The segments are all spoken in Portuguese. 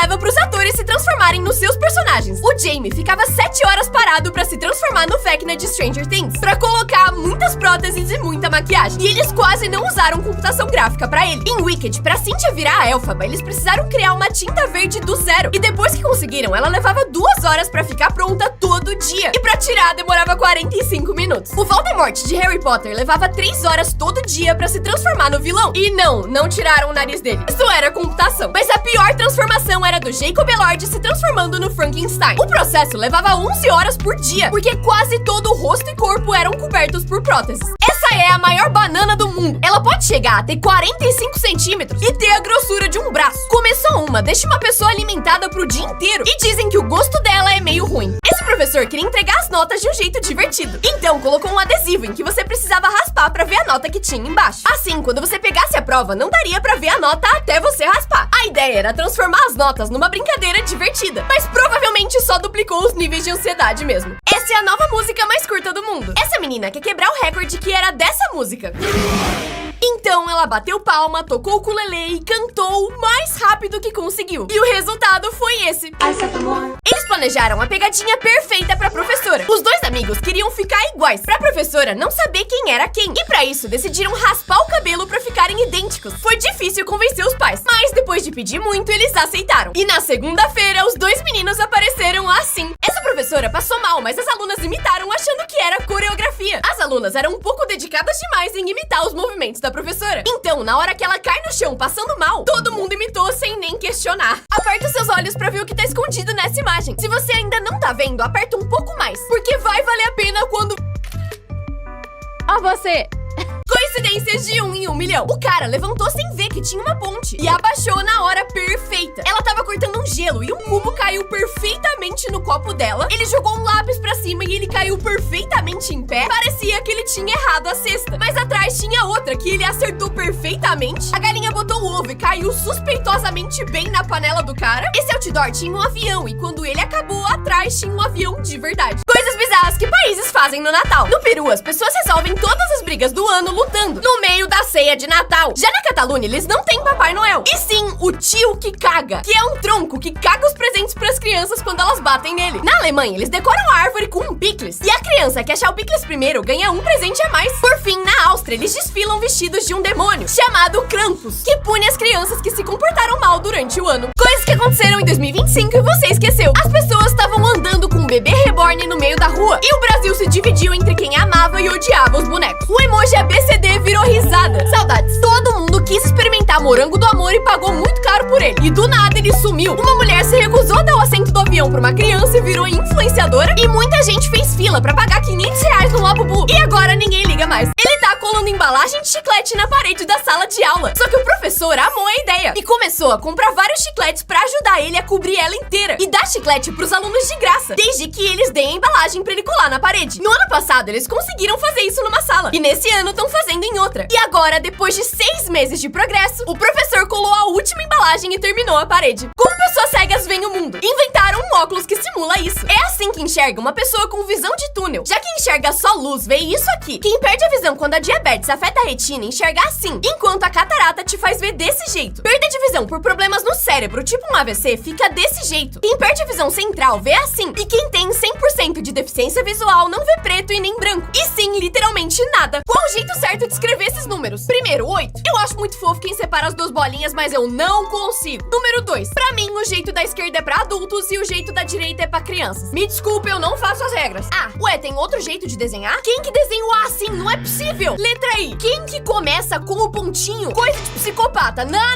leva pros atores se transformarem nos seus personagens. O Jamie ficava 7 horas parado pra se transformar no Vecna de Stranger Things, pra colocar muitas próteses e muita maquiagem. E eles quase não usaram computação gráfica pra ele. Em Wicked, pra Cynthia virar a Elphaba, eles precisaram criar uma tinta verde do zero. E depois que conseguiram, ela levava 2 horas pra ficar pronta todo dia. E pra tirar, demorava 45 minutos. O Voldemort de Harry Potter levava 3 horas todo dia pra se transformar no vilão. E não tiraram o nariz dele. Isso era computação. Mas a pior transformação era do Jacob Elord se transformando no Frankenstein. O processo levava 11 horas por dia, porque quase todo o rosto e corpo eram cobertos por próteses. Essa é a maior banana do mundo. Ela pode chegar a ter 45 centímetros e ter a grossura de um braço. Começou uma, deixa uma pessoa alimentada pro dia inteiro e dizem que o gosto dela é meio ruim. Esse professor queria entregar as notas de um jeito divertido. Então colocou um adesivo em que você precisava raspar pra ver a nota que tinha embaixo. Assim, quando você pegasse a prova, não daria pra ver a nota até você raspar. A ideia era transformar as notas numa brincadeira divertida, mas provavelmente só duplicou os níveis de ansiedade mesmo. Essa é a nova música mais curta do mundo. Essa menina quer quebrar o recorde que era dessa música. Então ela bateu palma, tocou o ukulele e cantou o mais rápido que conseguiu. E o resultado foi esse. Eles planejaram a pegadinha perfeita pra professora. Os dois amigos queriam ficar iguais, pra professora não saber quem era quem. E pra isso, decidiram raspar o cabelo pra ficarem idênticos. Foi difícil convencer os pais, mas depois de pedir muito, eles aceitaram. E na segunda-feira, os dois meninos apareceram assim. Essa professora passou mal, mas as alunas imitaram achando que era coreografia. As alunas eram um pouco dedicadas demais em imitar os movimentos da professora. Então, na hora que ela cai no chão passando mal, todo mundo imitou sem nem questionar. Aperta os seus olhos pra ver o que tá escondido nessa imagem. Se você ainda não tá vendo, aperta um pouco mais, porque vai valer a pena quando... Ó você! Coincidências de 1 em 1 milhão. O cara levantou sem ver que tinha uma ponte e abaixou na hora perfeita. Ela tava cortando um gelo e um cubo caiu perfeitamente no copo dela. Ele jogou um lápis pra cima e ele caiu perfeitamente em pé. Parecia que ele tinha errado a cesta, mas atrás tinha outra que ele acertou perfeitamente. A galinha botou o ovo e caiu suspeitosamente bem na panela do cara. Esse outdoor tinha um avião e quando ele acabou, atrás tinha um avião de verdade. Coisas bizarras que países fazem no Natal. No Peru, as pessoas resolvem todas as brigas do ano lutando no meio da ceia de Natal. Já na Catalunha, eles não têm Papai Noel, e sim o tio que caga, que é um tronco que caga os presentes pras crianças quando elas batem nele. Na Alemanha, eles decoram a árvore com um picles, e a criança que achar o picles primeiro ganha um presente a mais. Por fim, na Áustria, eles desfilam vestidos de um demônio chamado Krampus, que pune as crianças que se comportaram mal durante o ano. Coisas que aconteceram em 2025 e você esqueceu. As pessoas estavam andando com um bebê reborn no meio da rua, e o Brasil se dividiu entre quem amava e odiava os bonecos. O emoji ABCD virou risada. Saudades. Todo mundo quis experimentar morango do amor e pagou muito caro por ele. E do nada ele sumiu. Uma mulher se recusou a dar o assento do avião pra uma criança e virou influenciadora. E muita gente fez fila pra pagar R$500 no Labubu. E agora ninguém liga mais. Ele tá colando embalagem de chiclete na parede da sala de aula. Só que o professor amou a ideia e começou a comprar vários chicletes pra ajudar ele a cobrir ela inteira. E dar chiclete pros alunos de graça, desde que eles deem a embalagem pra ele colar na parede. No ano passado, eles conseguiram fazer isso numa sala. E nesse ano estão fazendo em outra. E agora, depois de 6 meses de progresso, o professor colou a última embalagem e terminou a parede. Como pessoas cegas veem o mundo? Inventaram um óculos que simula isso. É assim que enxerga uma pessoa com visão de túnel. Já que enxerga só luz, vê isso aqui. Quem perde a visão quando a diabetes afeta a retina, enxerga assim, enquanto a catarata te faz ver desse jeito. Perda de visão por problemas no cérebro, tipo um AVC, fica desse jeito. Quem perde a visão central vê assim. E quem tem 100% de deficiência visual não vê preto e nem branco. E sim, literalmente nada. Qual o jeito certo de escrever esses números? Primeiro, 8. Eu acho muito fofo quem separa as duas bolinhas, mas eu não consigo. Número 2. Pra mim, o jeito da esquerda é pra adultos e o jeito da direita é pra crianças. Me desculpe, eu não faço as regras. Ah, ué, tem outro jeito de desenhar? Quem que desenha o A assim? Não é possível. Letra I. Quem que começa com o pontinho? Coisa de psicopata. Não.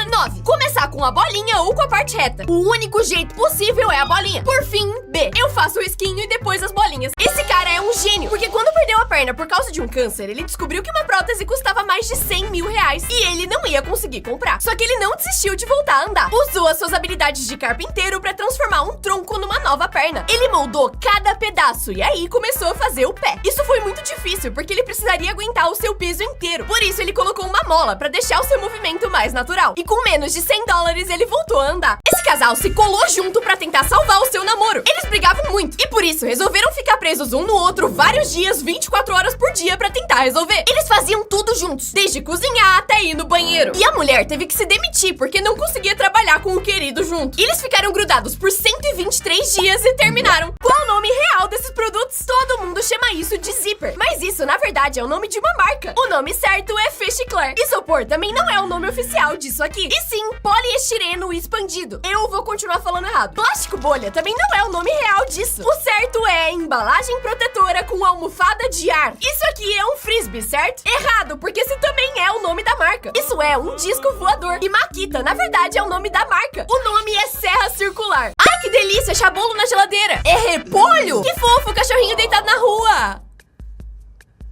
9. Começar com a bolinha ou com a parte reta. O único jeito possível é a bolinha. Por fim, B. Eu faço o risquinho e depois as bolinhas. Esse cara é um gênio, porque quando perdeu a perna por causa de um câncer, ele descobriu que uma prótese custava mais de R$100 mil e ele não ia conseguir comprar. Só que ele não desistiu de voltar a andar. Usou as suas habilidades de carpinteiro pra transformar um tronco numa nova perna. Ele moldou cada pedaço e aí começou a fazer o pé. Isso foi muito difícil, porque ele precisaria aguentar o seu peso inteiro. Por isso, ele colocou uma mola pra deixar o seu movimento mais natural. E com menos de $100, ele voltou a andar. Esse Esse casal se colou junto pra tentar salvar o seu namoro. Eles brigavam muito e por isso resolveram ficar presos um no outro vários dias, 24 horas por dia pra tentar resolver. Eles faziam tudo juntos, desde cozinhar até ir no banheiro. E a mulher teve que se demitir porque não conseguia trabalhar com o querido junto. E eles ficaram grudados por 123 dias e terminaram. Qual o nome real desses produtos? Todo mundo chama isso de zíper, mas isso na verdade é o nome de uma marca. O nome certo é Fechicler. Isopor também não é o nome oficial disso aqui, e sim poliestireno expandido. Eu vou continuar falando errado. Plástico bolha também não é o nome real disso. O certo é embalagem protetora com almofada de ar. Isso aqui é um frisbee, certo? Errado, porque esse também é o nome da marca. Isso é um disco voador. E Makita, na verdade, é o nome da marca. O nome é Serra Circular. Ai, que delícia, chabolo na geladeira. É repolho? Que fofo, cachorrinho deitado na rua.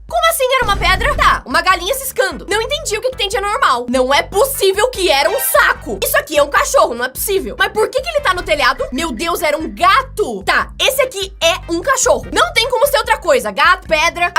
Como assim era uma pedra? Tá, uma galinha ciscando. Não entendi o que tem de anormal. Não é possível que era um saco. Isso aqui é um cachorro, não é possível. Mas por que ele tá no telhado? Meu Deus, era um gato. Tá, esse aqui é um cachorro. Não tem como ser outra coisa. Gato, pedra,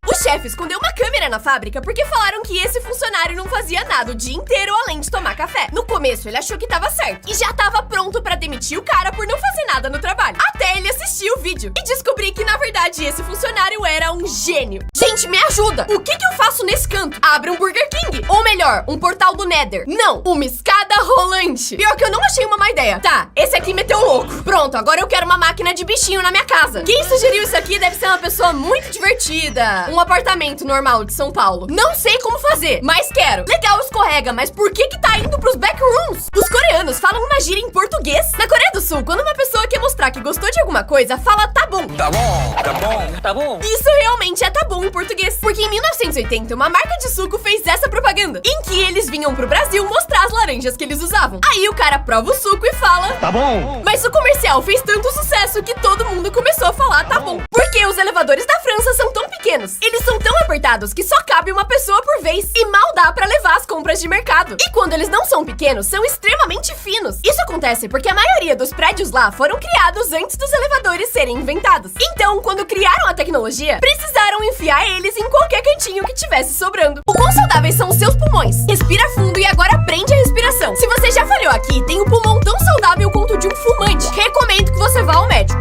O chefe escondeu uma câmera na fábrica porque falaram que esse funcionário não fazia nada o dia inteiro além de tomar café. No começo ele achou que tava certo e já tava pronto pra demitir o cara por não fazer nada no trabalho. Até ele assistir o vídeo e descobrir que na verdade esse funcionário era um gênio. Gente, me ajuda! O que eu faço nesse canto? Abre um Burger King. Ou melhor, um portal do Nether. Não, uma escada rolante. Pior que eu não achei uma má ideia. Tá, esse aqui meteu louco. Pronto, agora eu quero uma máquina de bichinho na minha casa. Quem sugeriu isso aqui deve ser uma pessoa muito divertida. Um apartamento normal de São Paulo. Não sei como fazer, mas quero. Legal, escorrega, mas por que tá indo pros backrooms? Os coreanos falam uma gíria em português. Na Coreia do Sul, quando uma pessoa quer mostrar que gostou de alguma coisa, fala tá bom. Tá bom, tá bom, tá bom. Isso realmente é tá bom em português. Porque em 1980, uma marca de suco fez essa propaganda, em que eles vinham pro Brasil mostrar as laranjas que eles usavam. Aí o cara prova o suco e fala tá bom. Mas o comercial fez tanto sucesso que todo mundo começou a falar tá bom. Porque os elevadores da França são tão pequenos. Eles são tão apertados que só cabe uma pessoa por vez e mal dá pra levar as compras de mercado. E quando eles não são pequenos, são extremamente finos. Isso acontece porque a maioria dos prédios lá foram criados antes dos elevadores serem inventados. Então, quando criaram a tecnologia, precisaram enfiar eles em qualquer cantinho que tivesse sobrando. O quão saudáveis são os seus pulmões? Respira fundo e agora prende a respiração. Se você já falhou aqui, tem um pulmão tão saudável quanto o de um fumante. Recomendo que você vá ao médico.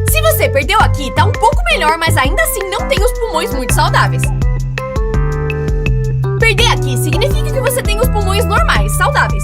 Se você perdeu aqui, tá um pouco melhor, mas ainda assim não tem os pulmões muito saudáveis. Perder aqui significa que você tem os pulmões normais, saudáveis.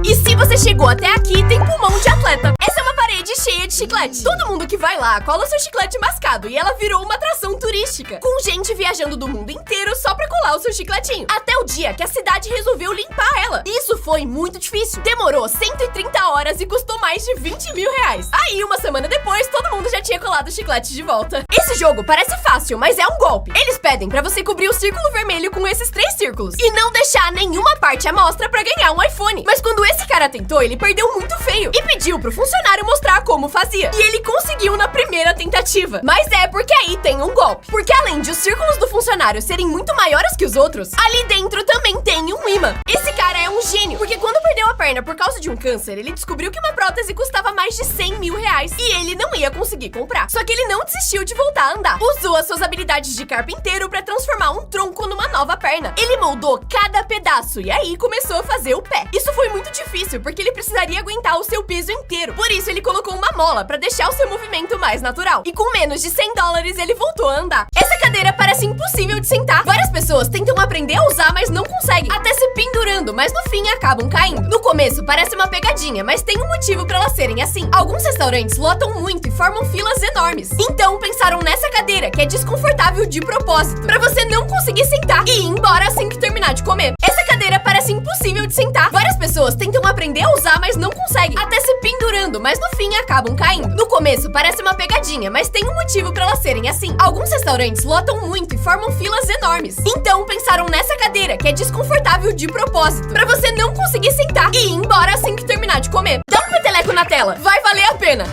E se você chegou até aqui, tem pulmão de atleta. Essa é uma parede cheia de chiclete. Todo mundo que vai lá cola seu chiclete mascado e ela virou uma atração turística, com gente viajando do mundo inteiro só pra colar o seu chicletinho. Até o dia que a cidade resolveu limpar ela. Isso foi muito difícil. Demorou 130 horas e custou mais de 20 mil reais. Aí, uma semana depois, todo mundo já tinha colado o chiclete de volta. Esse jogo parece fácil, mas é um golpe. Eles pedem pra você cobrir o círculo vermelho com esses 3 círculos e não deixar nenhuma parte à mostra pra ganhar um iPhone. Mas quando esse cara tentou, ele perdeu muito feio e pediu pro funcionário mostrar como fazia. E ele conseguiu na primeira tentativa. Mas é porque aí tem um golpe. Porque além de os círculos do funcionário serem muito maiores que os outros, ali dentro também tem um imã. Esse cara é um gênio, porque quando perdeu a perna por causa de um câncer, ele descobriu que uma prótese custava mais de 100 mil reais e ele não ia conseguir comprar. Só que ele não desistiu de voltar a andar. Usou as suas habilidades de carpinteiro pra transformar um tronco numa nova perna. Ele moldou cada pedaço e aí começou a fazer o pé. Isso foi muito difícil, porque ele precisaria aguentar o seu peso inteiro. Por isso, ele colocou uma mola pra deixar o seu movimento mais natural. E com menos de 100 dólares, ele voltou a andar. Essa cadeira parece impossível de sentar. Várias pessoas tentam aprender a usar, mas não conseguem. Até se pendurando, mas no fim acabam caindo. No começo, parece uma pegadinha, mas tem um motivo pra elas serem assim. Alguns restaurantes lotam muito e formam filas enormes. Então, pensaram nessa cadeira, que é desconfortável de propósito, pra você não conseguir sentar e ir embora assim que terminar de comer. Essa cadeira parece impossível de sentar. Várias pessoas tentam aprender a usar, mas não conseguem. Até se pendurando, mas no fim acabam caindo. No começo, parece uma pegadinha, mas tem um motivo pra elas serem assim. Alguns restaurantes lotam muito e formam filas enormes. Então, pensaram nessa cadeira, que é desconfortável de propósito, pra você não conseguir sentar e ir embora assim que terminar de comer. Dá um peteleco na tela, vai valer a pena.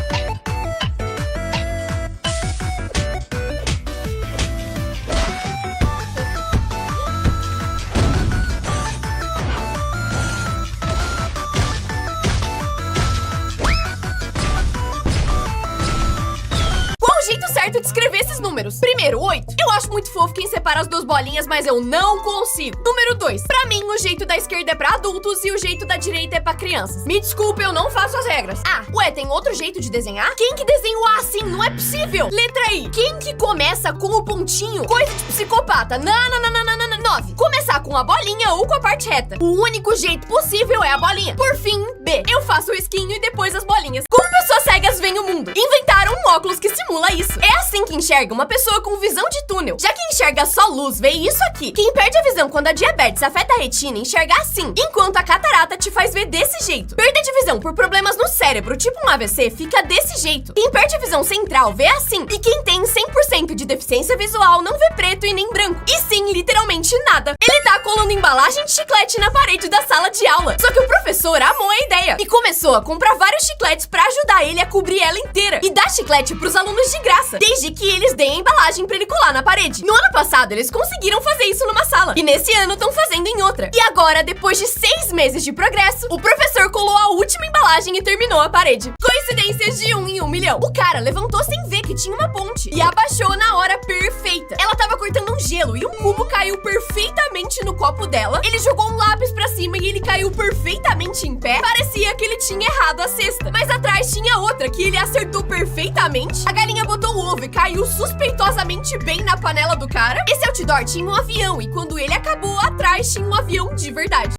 Certo de escrever esses números. Primeiro, 8. Eu acho muito fofo quem separa as duas bolinhas, mas eu não consigo. Número 2. Pra mim, o jeito da esquerda é pra adultos e o jeito da direita é pra crianças. Me desculpa, eu não faço as regras. Ah, ué, tem outro jeito de desenhar? Quem que desenha o A assim? Não é possível. Letra I. Quem que começa com o pontinho? Coisa de psicopata. Não. 9. Começar com a bolinha ou com a parte reta. O único jeito possível é a bolinha. Por fim, B. Eu faço o risquinho e depois as bolinhas. Como pessoas cegas veem o mundo? Inventaram um óculos que simula isso. É assim que enxerga uma pessoa com visão de túnel. Já que enxerga só luz, vê isso aqui. Quem perde a visão quando a diabetes afeta a retina, enxerga assim. Enquanto a catarata te faz ver desse jeito. Perda de visão por problemas no cérebro, tipo um AVC, fica desse jeito. Quem perde a visão central vê assim. E quem tem 100% de deficiência visual não vê preto e nem branco. E sim, literalmente nada. Ele tá colando embalagem de chiclete na parede da sala de aula. Só que o professor amou a ideia e começou a comprar vários chicletes pra ajudar ele a cobrir ela inteira. E dar chiclete pros alunos de graça, desde que eles deem a embalagem pra ele colar na parede. No ano passado, eles conseguiram fazer isso numa sala. E nesse ano estão fazendo em outra. E agora, depois de 6 meses de progresso, o professor colou a última embalagem e terminou a parede. Coincidências de 1 em 1 milhão. O cara levantou sem ver que tinha uma ponte e abaixou na hora perfeita. Ela tava cortando um gelo e um cubo caiu perfeitamente no copo dela. Ele jogou um lápis pra cima e ele caiu perfeitamente em pé. Parecia que ele tinha errado a cesta. Mas atrás tinha outra que ele acertou perfeitamente. A galinha botou o ovo e caiu suspeitosamente bem na panela do cara. Esse outdoor tinha um avião e quando ele acabou, atrás tinha um avião de verdade.